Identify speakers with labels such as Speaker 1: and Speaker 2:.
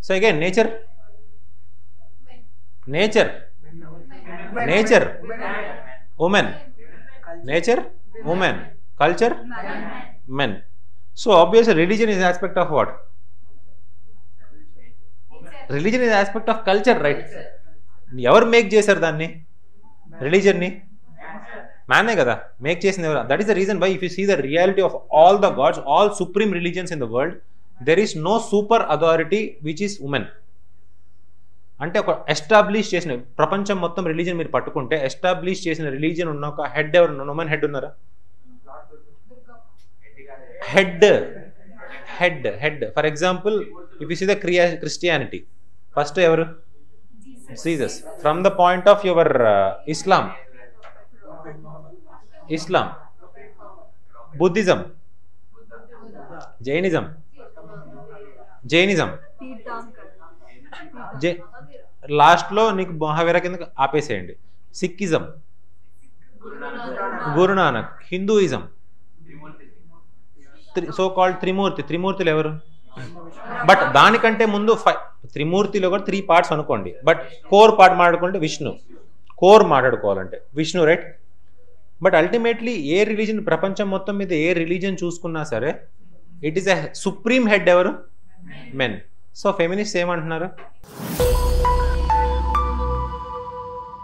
Speaker 1: So again, nature, woman, nature, woman, culture, men. So obviously religion is aspect of what? Religion is aspect of culture, right? ఎవరు make చేశారు దాన్ని, రిలీజియన్ని? మ్యానే కదా make చేసింది ఎవరు? That is the reason why if you see the reality of all the gods, all supreme religions in the world, there is no super authority which is women. అంటే ఒక ఎస్టాబ్లిష్ చేసిన ప్రపంచం మొత్తం రిలీజియన్ మీరు పట్టుకుంటే establish చేసిన religion ఉన్న ఒక హెడ్ ఎవరు? ఉమెన్ హెడ్ ఉన్నారా? Head for example if you see the Christianity, first ఎవరు? Jesus. From the point of your Islam, Buddhism, Jainism, లాస్ట్లో నీకు మహావీర కింద ఆపేసేయండి. Sikhism, Guru Nanak, Hinduism, so called త్రిమూర్తులు ఎవరు? బట్ దానికంటే ముందు త్రిమూర్తిలో కూడా 3 పార్ట్స్ అనుకోండి, బట్ కోర్ పార్ట్ మాట్లాడుకుంటే విష్ణు, కోర్ మాట్లాడుకోవాలంటే Vishnu, right? But ultimately A religion, ప్రపంచం మొత్తం మీద ఏ రిలీజన్ చూసుకున్నా సరే it is a supreme head ఎవరు? మెన్. సో ఫెమినిస్ట్ ఏమంటున్నారు?